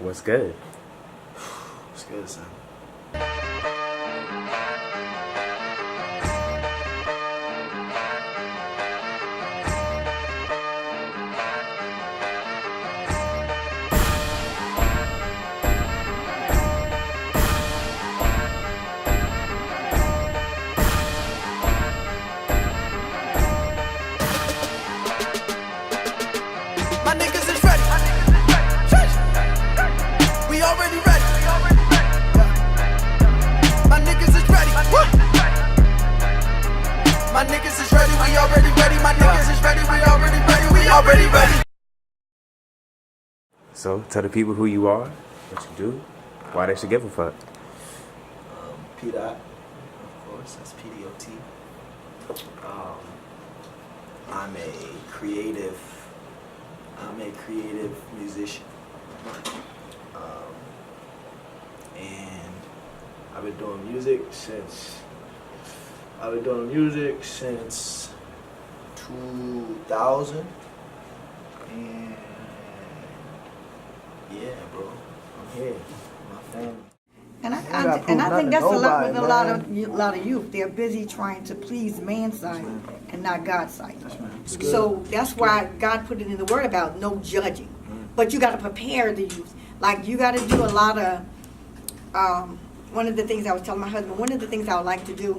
What's good? What's good, son? My niggas is ready. We already ready. My niggas is ready. My niggas is ready. We already ready. My niggas is ready. We already ready. We already ready. So, tell the people who you are, what you do, why they should give a fuck. PDOT, of course, that's PDOT. I'm a creative musician. And I've been doing music since 2000. And yeah, bro, I'm here. My family. And I think that's a lot with a lot of youth. They're busy trying to please man's sight and not God's sight. So that's why God put it in the word about no judging. But you got to prepare the youth. Like you got to do a lot of. One of the things I was telling my husband. One of the things I would like to do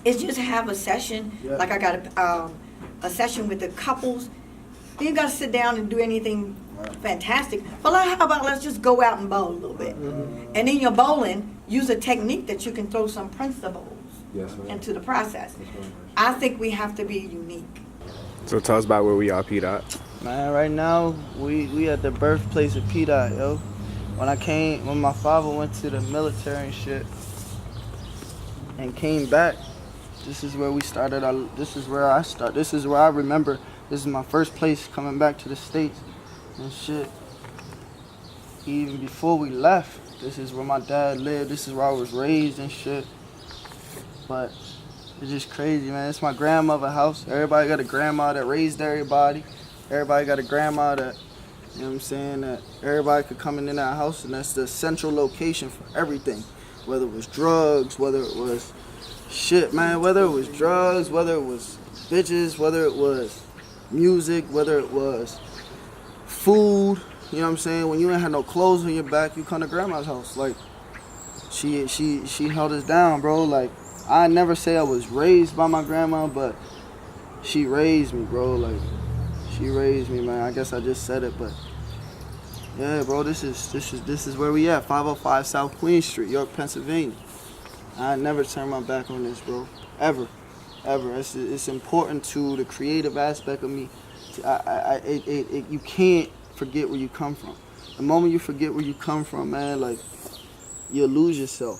is just have a session. Yeah. Like I got a session with the couples. You got to sit down and do anything fantastic. But how about let's just go out and bowl a little bit. And in your bowling, use a technique that you can throw some principles into the process. I think we have to be unique. So tell us about where we are, PDOT. Man, right now, we at the birthplace of PDOT, yo. When my father went to the military and shit, and came back, this is where we started. This is where I remember. This is my first place coming back to the States and shit. Even before we left, this is where my dad lived. This is where I was raised and shit. But it's just crazy, man. It's my grandmother's house. Everybody got a grandma that raised everybody. Everybody got a grandma that, you know what I'm saying, that everybody could come in that house, and that's the central location for everything. Whether it was drugs, whether it was shit, man, whether it was drugs, whether it was bitches, whether it was music, whether it was food, you know what I'm saying? When you ain't had no clothes on your back, you come to grandma's house. Like, she held us down, bro. Like, I never say I was raised by my grandma, but she raised me, bro. Like, she raised me, man. I guess I just said it, but yeah, bro, this is where we at, 505 South Queen Street, York, Pennsylvania. I never turn my back on this, bro. Ever. It's important to the creative aspect of me. You can't forget where you come from. The moment you forget where you come from, man, like, you'll lose yourself.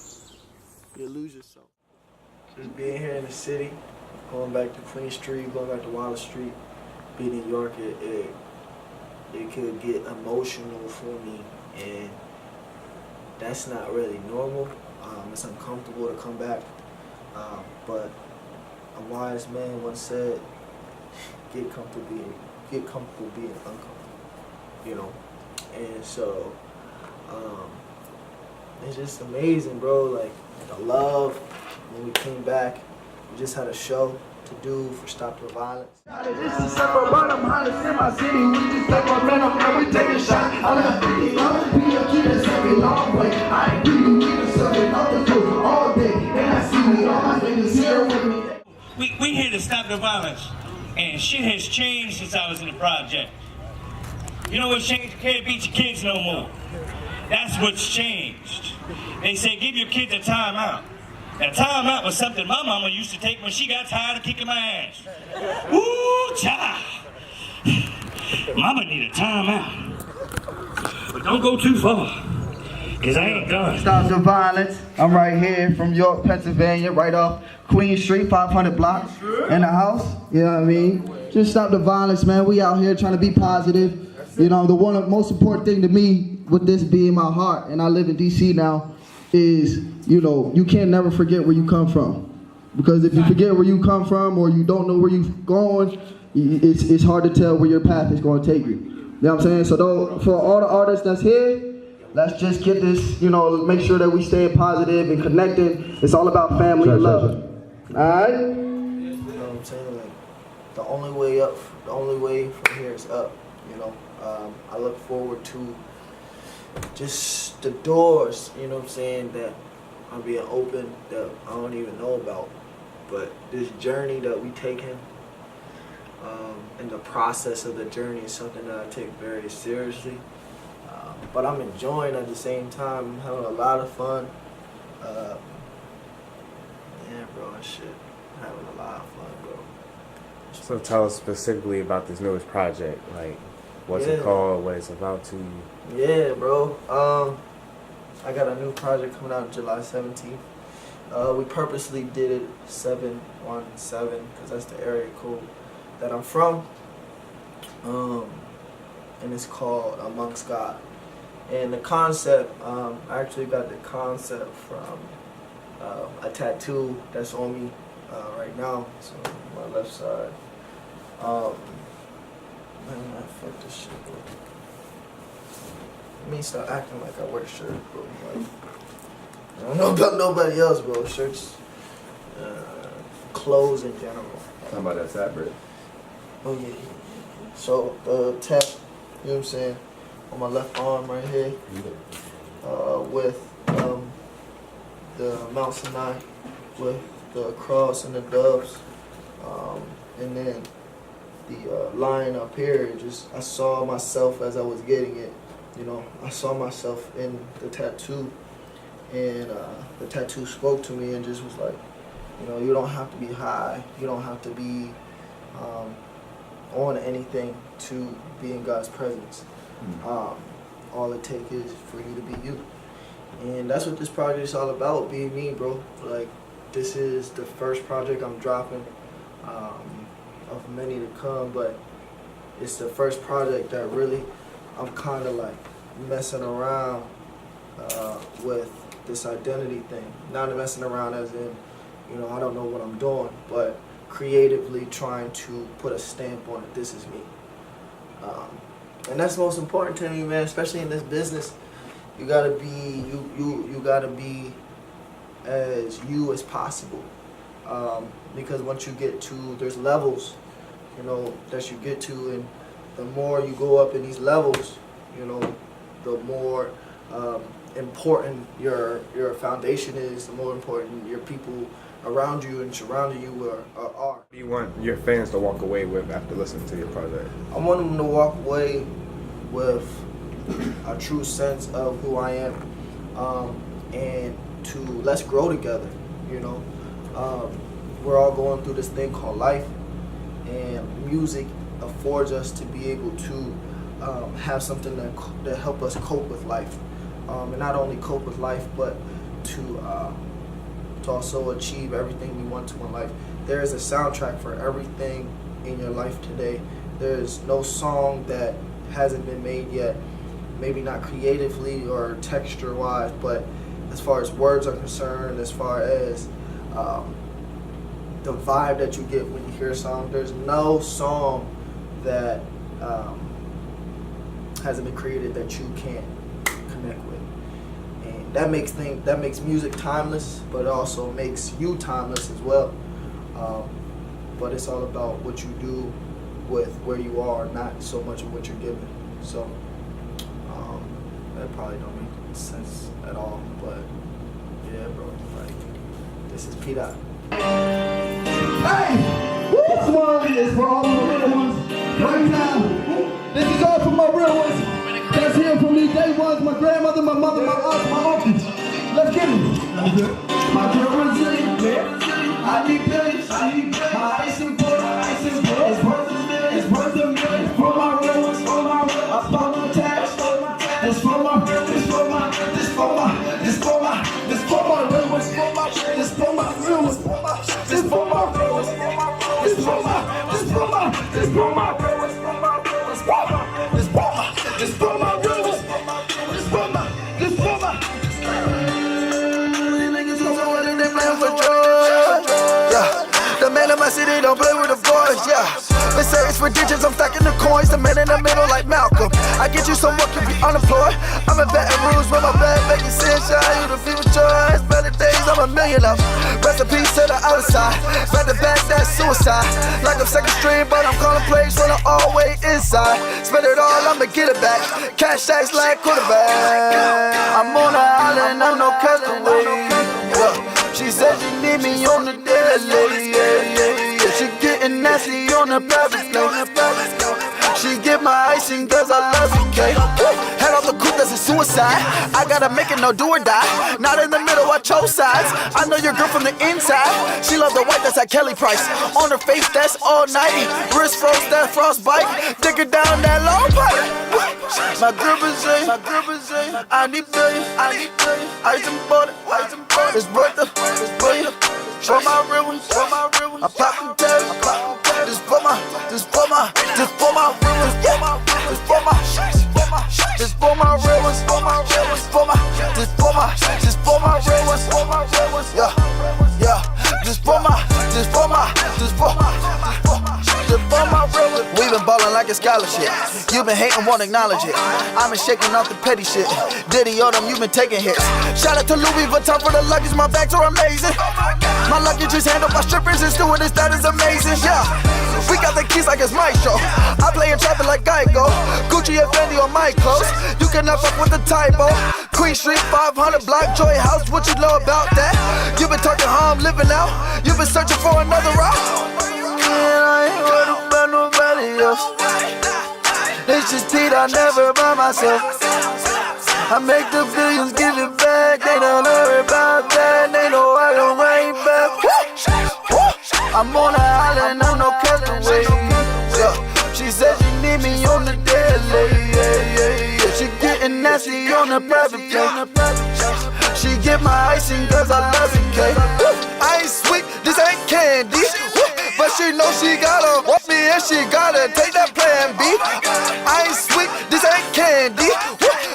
Just being here in the city, going back to Queen Street, going back to Wallace Street, being in York, it could get emotional for me, and that's not really normal. It's uncomfortable to come back, but a wise man once said, get comfortable being uncomfortable, you know? And so, it's just amazing, bro, like, the love. When we came back, we just had a show to do for Stop the Violence. This is separate bottom hottest in my city. We just take momentum and we take a shot. I got 50 dollars, be a kid that's every long way. I ain't greedy, we just serving nothing for all day. And I see me, all my niggas here with me. We here to stop the violence, and shit has changed since I was in the project. You know what's changed? You can't beat your kids no more. That's what's changed. They say give your kids a timeout. Now, timeout was something my mama used to take when she got tired of kicking my ass. Ooh, child. Mama need a timeout. But don't go too far, because I ain't done. Stop the violence. I'm right here from York, Pennsylvania, right off Queen Street, 500 blocks, in the house. You know what I mean? Just stop the violence, man. We out here trying to be positive. You know, the most important thing to me, with this being my heart, and I live in D.C. now, is, you know, you can't never forget where you come from. Because if you forget where you come from, or you don't know where you're going, it's hard to tell where your path is going to take you. You know what I'm saying? So for all the artists that's here, Let's just get this, make sure that we stay positive and connected. It's all about family and love. Alright? You know what I'm saying? Like, the only way up, the only way from here is up, I look forward to just the doors, you know what I'm saying, that are being opened that I don't even know about. But this journey that we taking, and the process of the journey is something that I take very seriously. But I'm enjoying at the same time. I'm having a lot of fun. Yeah, bro, shit. I'm having a lot of fun, bro. So tell us specifically about this newest project. Like, what's it called? What it's about to you? Yeah, bro. I got a new project coming out July 17th. We purposely did it 717 because that's the area code that I'm from. And it's called Amongst God. And the concept, I actually got the concept from a tattoo that's on me right now. So my left side. Man, fuck this shit, bro. Let me start acting like I wear shirts, bro. Like, I don't know about nobody else, bro. Shirts, clothes in general. Talking about that fat bread. Oh yeah. So tap, you know what I'm saying, on my left arm right here, with the Mount Sinai, with the cross and the doves, and then the line up here. Just I saw myself as I was getting it. I saw myself in the tattoo, and the tattoo spoke to me and just was like, you don't have to be high, you don't have to be on anything to be in God's presence. All it takes is for you to be you. And that's what this project is all about, being me, bro. Like, this is the first project I'm dropping of many to come, but it's the first project that really I'm kind of like messing around with this identity thing. Not messing around as in, I don't know what I'm doing, but creatively trying to put a stamp on it. This is me. And that's most important to me, man, especially in this business. You gotta be you gotta be as you as possible. Because once you get to, there's levels, that you get to, and the more you go up in these levels, the more important your foundation is, the more important your people around you and surrounding you are. What do you want your fans to walk away with after listening to your project? I want them to walk away with a true sense of who I am, and to let's grow together. We're all going through this thing called life, and music affords us to be able to have something that help us cope with life, and not only cope with life, but to also achieve everything we want to in life. There is a soundtrack for everything in your life today. There's no song that hasn't been made yet, maybe not creatively or texture-wise, but as far as words are concerned, as far as the vibe that you get when you hear a song, there's no song that hasn't been created that you can't connect with. And that makes music timeless, but it also makes you timeless as well. But it's all about what you do with where you are, not so much of what you're given. So that probably don't make sense at all, but yeah, bro, like, this is PDOT. Hey! This one is for all the real ones right now. This is all for my real ones that's here from these day ones. My grandmother, my mother, my aunt, my uncles. Let's get it. My girl resilient. I need billions. My ice and butter. It's worth a million. For my real ones. I spell my tax. It's for my real ones. This for my real ones. This for my real ones. This for my real ones. This for my real ones. This for my real ones. This for my real ones. The man in my city don't play with the boys, yeah. They say it's for digits, I'm stacking the coins. The man in the middle like Malcolm. I get you some work, you be unemployed. I'm in Baton Rouge with my bag, making sunshine. You the feel with your eyes, better days, I'm a million of. Rest in peace to the other side. Back to back, that's suicide. Like I'm second string, but I'm calling plays when I'm all way inside. Spend it all, I'ma get it back. Cash stacks like quarterback. I'm on the island, I'm no castaway. Yeah. She said she need me on the daily. Yeah. She getting nasty on the private plane. She get my icing cause I love it, K. Head off the coupe, that's a suicide. I gotta make it no do or die. Not in the middle, I chose sides. I know your girl from the inside. She love the white, that's at Kelly Price. On her face, that's all night. Wrist froze, that frostbite. Dig her down that long pipe. My girl is I need billion. Ice and butter, it's worth it. For my real ones, I pop them tails. Just for my real ones, just for my real ones, yeah, just for my real ones. We been ballin' like a scholarship. You been hatin', won't acknowledge it. I been shaking off the petty shit. Diddy on them, you been taking hits. Shout out to Louis Vuitton for the luggage, my bags are amazing. My luggage is handled by strippers and stewardess, that is amazing, yeah. We got the keys like it's my show. I play in traffic like Geico. Gucci and Fendi on my clothes. You cannot fuck with the typo. Queen Street, 500 block, Joy House, what you know about that? You been talking how I'm living out. You been searching for another route. Man, I ain't worried about nobody else. It's just Pete, I never by myself. I make the billions, give it back. They don't worry about that. They know I don't rain back. I'm on the island, I'm no castaway. Yeah. She said she need me on the daily. Yeah. She getting nasty on the private plane. She get my icing cause I love it, K. I ain't sweet, this ain't candy. But she know she gotta want me and she gotta take that plan B. I ain't sweet, this ain't candy.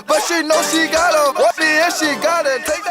But she know she gotta want me and she gotta take that